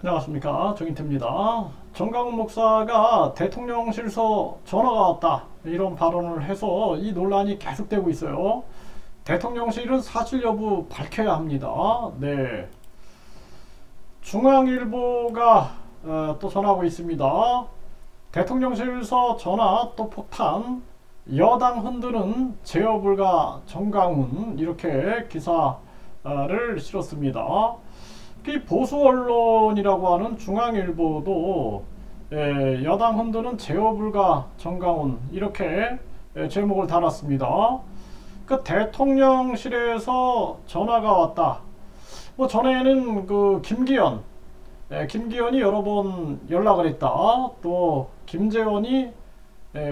안녕하십니까, 정인태입니다. 정강훈 목사가 대통령실서 전화가 왔다 이런 발언을 해서 이 논란이 계속되고 있어요. 대통령실은 사실 여부 밝혀야 합니다. 네, 중앙일보가 또 전하고 있습니다. 대통령실서 전화 또 폭탄, 여당 흔드는 제어 불가 정강훈, 이렇게 기사를 실었습니다. 이 보수 언론이라고 하는 중앙일보도 여당 흔드는 제어 불가 정강훈, 이렇게 제목을 달았습니다. 그 대통령실에서 전화가 왔다. 뭐 전에는 그 김기현이 여러 번 연락을 했다. 또 김재원이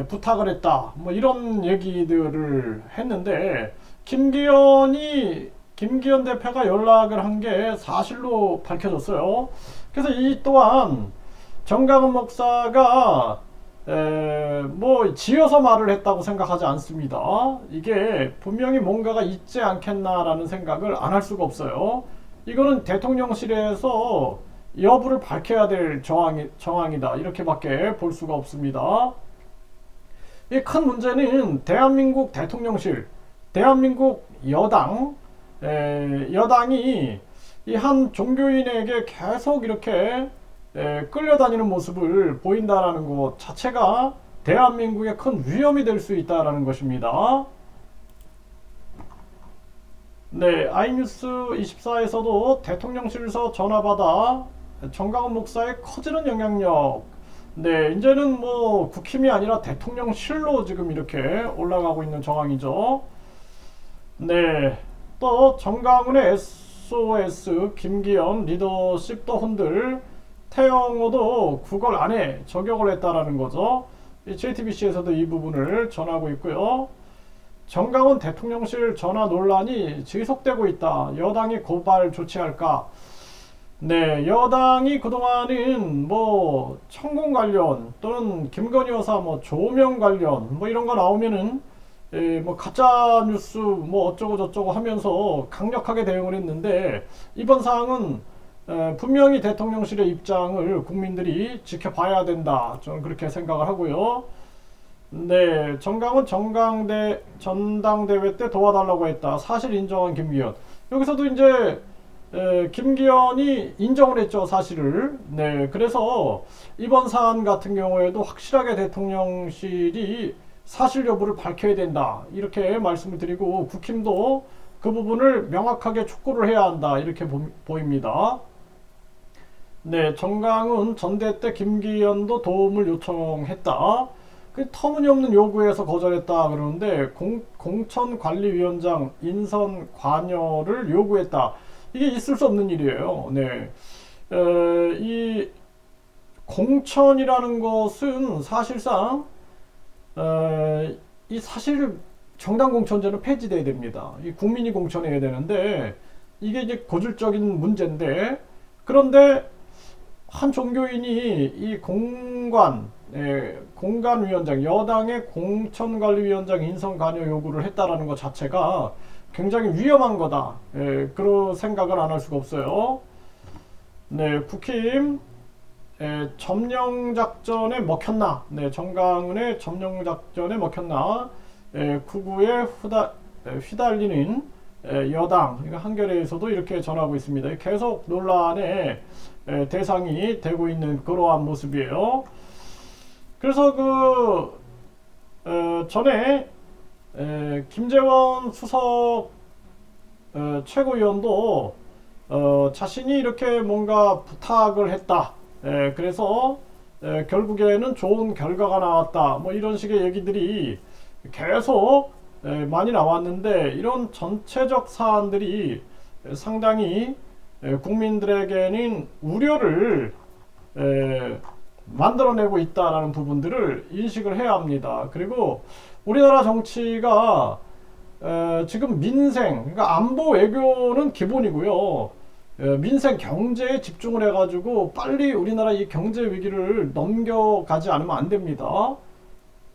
부탁을 했다. 뭐 이런 얘기들을 했는데, 김기현 대표가 연락을 한 게 사실로 밝혀졌어요. 그래서 이 또한 정강훈 목사가 뭐 지어서 말을 했다고 생각하지 않습니다. 이게 분명히 뭔가가 있지 않겠나라는 생각을 안 할 수가 없어요. 이거는 대통령실에서 여부를 밝혀야 될 정황이다, 이렇게밖에 볼 수가 없습니다. 이 큰 문제는 대한민국 대통령실, 대한민국 여당이 이 한 종교인에게 계속 이렇게 끌려다니는 모습을 보인다라는 것 자체가 대한민국의 큰 위험이 될 수 있다라는 것입니다. 네, 아이뉴스 24에서도 대통령실에서 전화받아 정강훈 목사의 커지는 영향력. 네, 이제는 뭐 국힘이 아니라 대통령실로 지금 이렇게 올라가고 있는 정황이죠. 네, 또 정강훈의 SOS, 김기현 리더십도 흔들, 태영호도 9개월 안에 저격을 했다라는 거죠. JTBC에서도 이 부분을 전하고 있고요. 정강훈 대통령실 전화 논란이 지속되고 있다. 여당이 고발 조치할까? 네, 여당이 그동안은 뭐 천공 관련 또는 김건희 여사 뭐 조명 관련 뭐 이런 거 나오면은 뭐 가짜 뉴스 뭐 어쩌고 저쩌고 하면서 강력하게 대응을 했는데, 이번 사항은 분명히 대통령실의 입장을 국민들이 지켜봐야 된다, 저는 그렇게 생각을 하고요. 네, 정강훈 전당대회 때 도와달라고 했다. 사실 인정한 김기현. 여기서도 이제 김기현이 인정을 했죠, 사실을. 네, 그래서 이번 사안 같은 경우에도 확실하게 대통령실이 사실 여부를 밝혀야 된다, 이렇게 말씀을 드리고, 국힘도 그 부분을 명확하게 촉구를 해야 한다, 이렇게 보입니다. 네, 정강훈 전대 때 김기현도 도움을 요청했다. 그 터무니없는 요구에서 거절했다 그러는데, 공천관리위원장 인선 관여를 요구했다. 이게 있을 수 없는 일이에요. 네, 이 공천이라는 것은 사실상 이 사실 정당 공천제는 폐지돼야 됩니다. 이 국민이 공천해야 되는데, 이게 이제 고질적인 문제인데, 그런데 한 종교인이 이 공관위원장, 여당의 공천관리위원장 인선 관여 요구를 했다라는 것 자체가 굉장히 위험한 거다. 그런 생각을 안 할 수가 없어요. 네, 국힘 점령작전에 먹혔나? 네, 정강훈의 점령작전에 먹혔나? 구구에 휘달리는 여당, 한겨레에서도 이렇게 전하고 있습니다. 계속 논란의 대상이 되고 있는 그러한 모습이에요. 그래서 전에 김재원 수석 최고위원도 자신이 이렇게 뭔가 부탁을 했다. 그래서 결국에는 좋은 결과가 나왔다. 뭐 이런 식의 얘기들이 계속 많이 나왔는데, 이런 전체적 사안들이 상당히 국민들에게는 우려를 만들어내고 있다라는 부분들을 인식을 해야 합니다. 그리고 우리나라 정치가 지금 민생, 그러니까 안보 외교는 기본이고요. 민생 경제에 집중을 해가지고 빨리 우리나라 이 경제 위기를 넘겨가지 않으면 안 됩니다.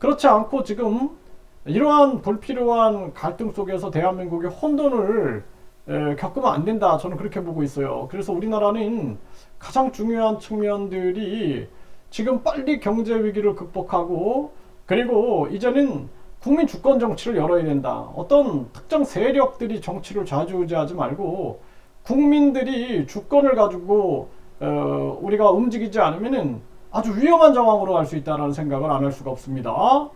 그렇지 않고 지금 이러한 불필요한 갈등 속에서 대한민국이 혼돈을 겪으면 안 된다. 저는 그렇게 보고 있어요. 그래서 우리나라는 가장 중요한 측면들이 지금 빨리 경제 위기를 극복하고 그리고 이제는 국민 주권 정치를 열어야 된다. 어떤 특정 세력들이 정치를 좌지우지하지 말고 국민들이 주권을 가지고 우리가 움직이지 않으면은 아주 위험한 상황으로 갈 수 있다는 생각을 안 할 수가 없습니다.